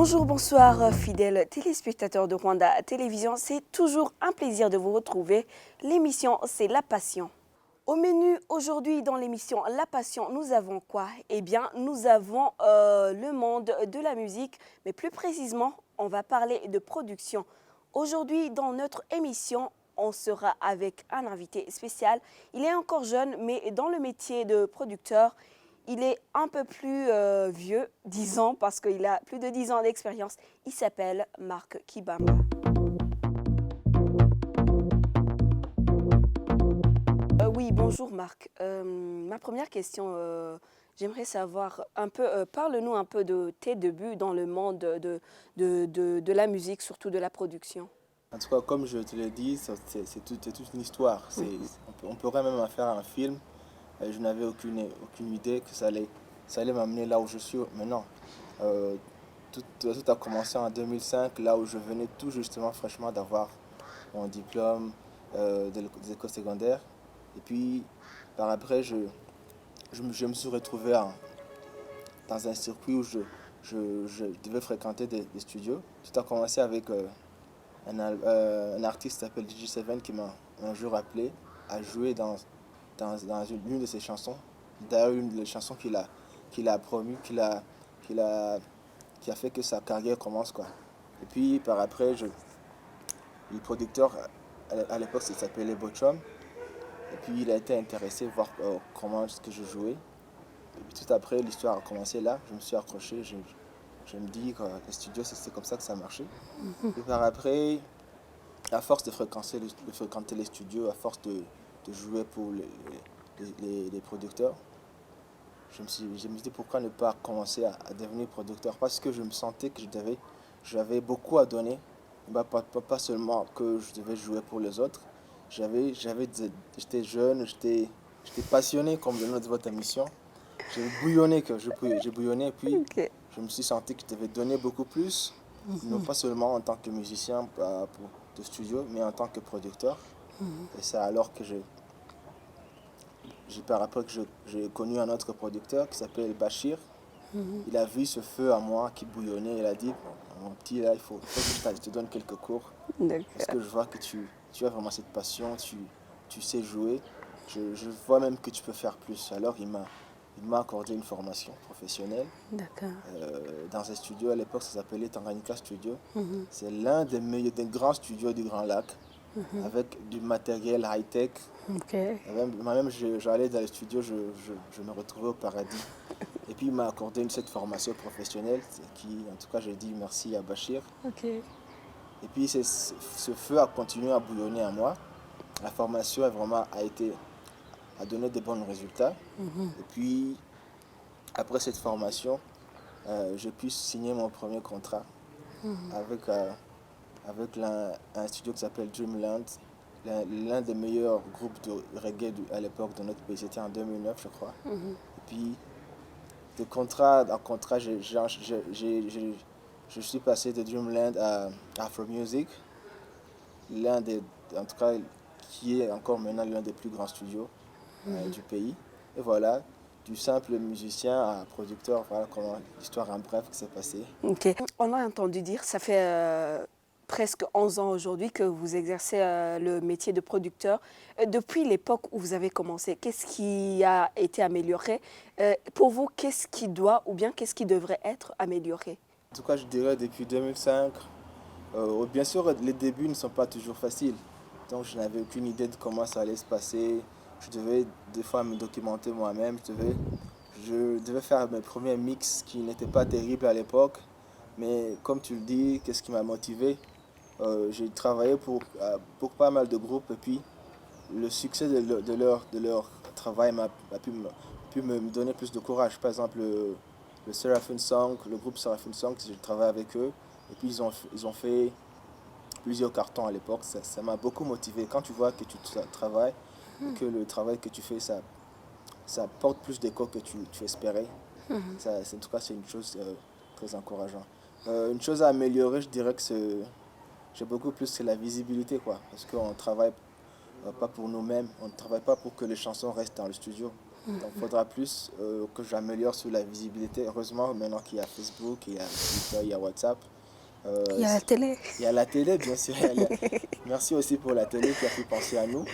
Bonjour, bonsoir, fidèles téléspectateurs de Rwanda Télévision. C'est toujours un plaisir de vous retrouver. L'émission, c'est La Passion. Au menu aujourd'hui dans l'émission La Passion, nous avons quoi? Eh bien, nous avons le monde de la musique, mais plus précisément, on va parler de production. Aujourd'hui, dans notre émission, on sera avec un invité spécial. Il est encore jeune, mais dans le métier de producteur, il est un peu plus vieux, 10 ans, parce qu'il a plus de 10 ans d'expérience. Il s'appelle Marc Kibamba. Oui, bonjour Marc. Ma première question, j'aimerais savoir un peu, parle-nous un peu de tes débuts dans le monde de la musique, surtout de la production. En tout cas, comme je te l'ai dit, c'est toute une histoire. On pourrait même en faire un film. Je n'avais aucune idée que ça allait m'amener là où je suis maintenant. Euh, tout a commencé en 2005, là où je venais tout justement fraîchement d'avoir mon diplôme des écoles secondaires. Et puis, par après, je me suis retrouvé dans un circuit où je devais fréquenter des studios. Tout a commencé avec un artiste qui s'appelle DJ7 qui m'a un jour appelé à jouer dans une de ses chansons. D'ailleurs, une des chansons qu'il a promu, qui a fait que sa carrière commence, quoi. Et puis par après, le producteur, à l'époque, il s'appelait Bochum. Et puis il a été intéressé voir comment est-ce que je jouais. Et puis tout après, l'histoire a commencé là. Je me suis accroché. Je me dis que les studios, c'est comme ça que ça marchait. Et par après, à force de fréquenter les studios, à force de jouer pour les producteurs, je me suis dit pourquoi ne pas commencer à devenir producteur, parce que je me sentais que j'avais beaucoup à donner. Bah, pas seulement que je devais jouer pour les autres. J'étais jeune, j'étais passionné, comme le nom de votre émission. J'ai bouillonné, et puis Ok. je me suis senti que je devais donner beaucoup plus, non pas seulement en tant que musicien de studio, mais en tant que producteur. Et c'est alors que par après que j'ai connu un autre producteur qui s'appelle Bachir. Il a vu ce feu à moi qui bouillonnait. Il a dit, mon petit, là, faut que je te donne quelques cours. Parce D'accord. que je vois que tu as vraiment cette passion, tu sais jouer. Je vois même que tu peux faire plus. Alors il m'a accordé une formation professionnelle D'accord. dans un studio. À l'époque, ça s'appelait Tanganyika Studio. C'est l'un des grands studios du Grand Lac, avec du matériel high-tech. Ok. Moi-même, j'allais dans les studios, je me retrouvais au paradis. Et puis, il m'a accordé cette formation professionnelle, en tout cas, j'ai dit merci à Bachir. Ok. Et puis, ce feu a continué à bouillonner à moi. La formation a donné de bons résultats. Et puis, après cette formation, j'ai pu signer mon premier contrat avec, un studio qui s'appelle Dreamland, l'un des meilleurs groupes de reggae à l'époque de notre pays. C'était en 2009, je crois. Et puis, de contrat en contrat, je suis passé de Dreamland à Afro Music, l'un des, en tout cas, qui est encore maintenant l'un des plus grands studios du pays. Et voilà, du simple musicien à producteur, voilà comment l'histoire en bref qui s'est passée. Ok. On a entendu dire, ça fait presque 11 ans aujourd'hui que vous exercez le métier de producteur. Depuis l'époque où vous avez commencé, qu'est-ce qui a été amélioré? Pour vous, qu'est-ce qui doit ou bien qu'est-ce qui devrait être amélioré? En tout cas, je dirais depuis 2005. Bien sûr, les débuts ne sont pas toujours faciles. Donc, je n'avais aucune idée de comment ça allait se passer. Je devais des fois me documenter moi-même. Je devais faire mes premiers mix qui n'étaient pas terribles à l'époque. Mais comme tu le dis, qu'est-ce qui m'a motivé? J'ai travaillé pour pas mal de groupes et puis le succès de leur travail pu me donner plus de courage. Par exemple, le Seraphim Song, le groupe Seraphim Song, j'ai travaillé avec eux. Et puis ils ont fait plusieurs cartons à l'époque. Ça m'a beaucoup motivé. Quand tu vois que travailles et que le travail que tu fais, ça porte plus d'écho que tu espérais, en tout cas, c'est une chose très encourageante. Une chose à améliorer, je dirais que j'ai beaucoup plus, c'est la visibilité, quoi. Parce qu'on travaille pas pour nous-mêmes, on ne travaille pas pour que les chansons restent dans le studio. Donc il faudra plus que j'améliore sur la visibilité. Heureusement, maintenant qu'il y a Facebook, il y a Twitter, il y a WhatsApp. Il y a la télé. Il y a la télé, bien sûr. Merci aussi pour la télé qui a pu penser à nous.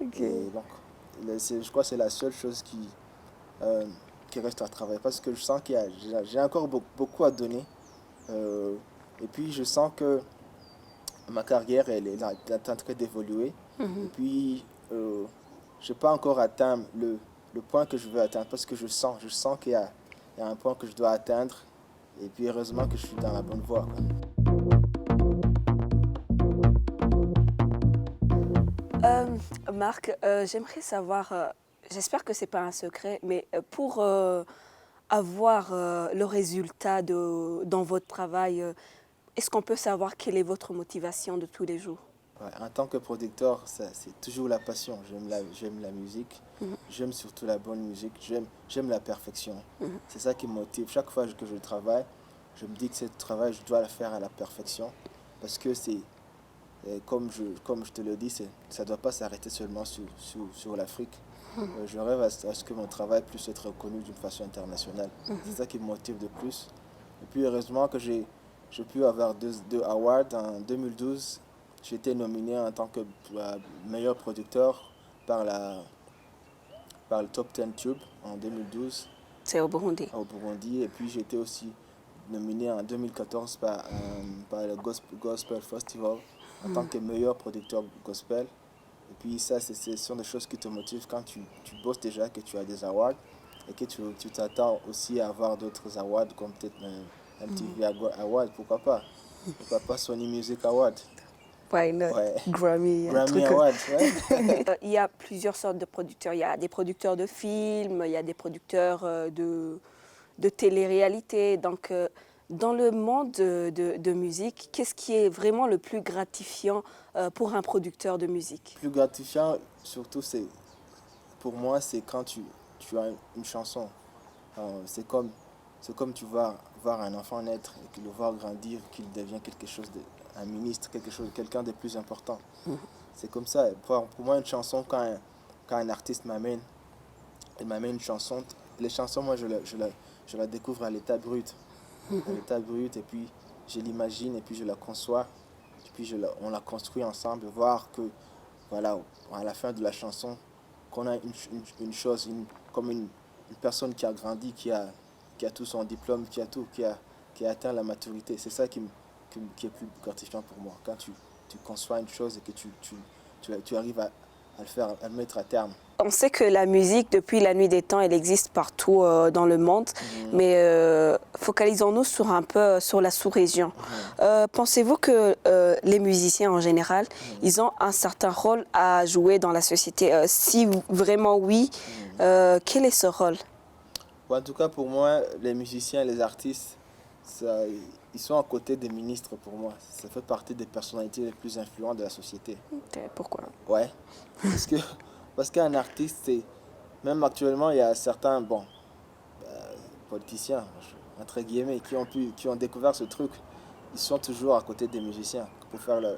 Ok. Et donc, je crois que c'est la seule chose qui reste à travailler parce que je sens j'ai encore beaucoup à donner. Et puis, je sens que ma carrière, elle est en train d'évoluer. Et puis, je n'ai pas encore atteint le point que je veux atteindre parce que je sens qu'il y a un point que je dois atteindre. Et puis, heureusement que je suis dans la bonne voie, quoi. Marc, j'aimerais savoir, j'espère que ce n'est pas un secret, mais pour avoir le résultat dans votre travail, est-ce qu'on peut savoir quelle est votre motivation de tous les jours? Ouais, en tant que producteur, c'est toujours la passion. J'aime la musique, j'aime surtout la bonne musique, j'aime la perfection. C'est ça qui me motive. Chaque fois que je travaille, je me dis que ce travail, je dois le faire à la perfection parce que comme je te le dis, ça ne doit pas s'arrêter seulement sur l'Afrique. Je rêve à ce que mon travail puisse être reconnu d'une façon internationale. C'est ça qui me motive de plus. Et puis heureusement que j'ai pu avoir deux awards. En 2012, j'ai été nominé en tant que meilleur producteur par le Top 10 Tube en 2012. C'est au Burundi. Au Burundi. Et puis j'ai été aussi nominé en 2014 par le Gospel Festival en tant que meilleur producteur gospel. Et puis ça, ce sont des choses qui te motivent quand tu bosses déjà, que tu as des awards et que tu t'attends aussi à avoir d'autres awards comme peut-être un MTV Award, pourquoi pas? Pourquoi pas Sony Music Award? Ouais, Grammy, Grammy Award, ouais. Il y a plusieurs sortes de producteurs. Il y a des producteurs de films, il y a des producteurs de télé-réalité. Donc, dans le monde de musique, qu'est-ce qui est vraiment le plus gratifiant pour un producteur de musique? Le plus gratifiant, surtout, pour moi, c'est quand tu as une chanson. C'est comme tu vas voir un enfant naître et le voir grandir, qu'il devient quelque chose un ministre, quelqu'un de plus important. C'est comme ça. Pour moi, une chanson, quand un artiste m'amène une chanson, les chansons, moi, je la découvre à l'état brut. À l'état brut, et puis je l'imagine, et puis je la conçois, et puis on la construit ensemble, voir que, voilà, à la fin de la chanson, qu'on a une chose, comme une personne qui a grandi, qui a tout son diplôme, qui a atteint la maturité. C'est ça qui est plus gratifiant pour moi, quand tu conçois une chose et que tu arrives à le mettre à terme. On sait que la musique, depuis la nuit des temps, elle existe partout dans le monde, mais focalisons-nous sur la sous-région. Pensez-vous que les musiciens en général, ils ont un certain rôle à jouer dans la société? Si vraiment oui, quel est ce rôle? En tout cas, pour moi, les musiciens, les artistes, ils sont à côté des ministres pour moi. Ça fait partie des personnalités les plus influentes de la société. Pourquoi? Ouais, parce qu'un artiste, même actuellement, il y a certains politiciens, entre guillemets, qui ont découvert ce truc. Ils sont toujours à côté des musiciens. Pour faire la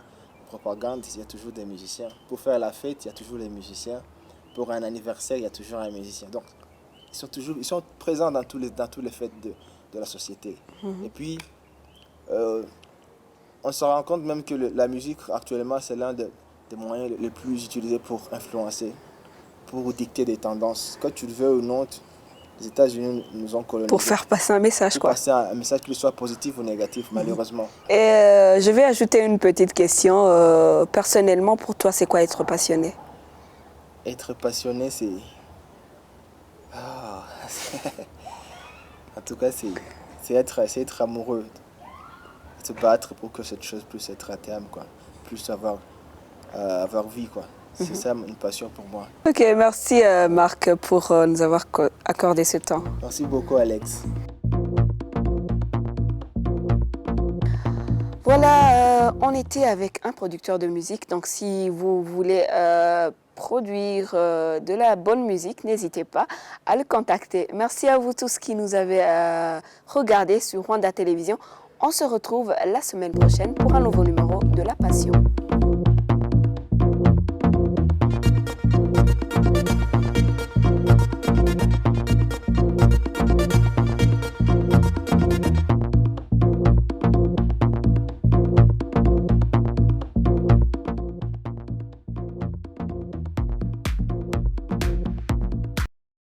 propagande, il y a toujours des musiciens. Pour faire la fête, il y a toujours des musiciens. Pour un anniversaire, il y a toujours un musicien. Donc, ils sont présents dans tous les fêtes de la société. Et puis, on se rend compte même que la musique, actuellement, c'est l'un des moyens les plus utilisés pour influencer, pour dicter des tendances. Que tu le veux ou non, les États-Unis nous ont colonisés. Pour faire passer un message, quoi. Passer un message, qu'il soit positif ou négatif, malheureusement. Et je vais ajouter une petite question. Personnellement, pour toi, c'est quoi être passionné? Être passionné, c'est... en tout cas, c'est être amoureux. Se battre pour que cette chose puisse être à terme, quoi. Puisse avoir vie, quoi. C'est ça une passion pour moi. Ok, merci Marc pour nous avoir accordé ce temps. Merci beaucoup Alex. Voilà, on était avec un producteur de musique, donc si vous voulez produire de la bonne musique, n'hésitez pas à le contacter. Merci à vous tous qui nous avez regardé sur Rwanda Télévision. On se retrouve la semaine prochaine pour un nouveau numéro de La Passion.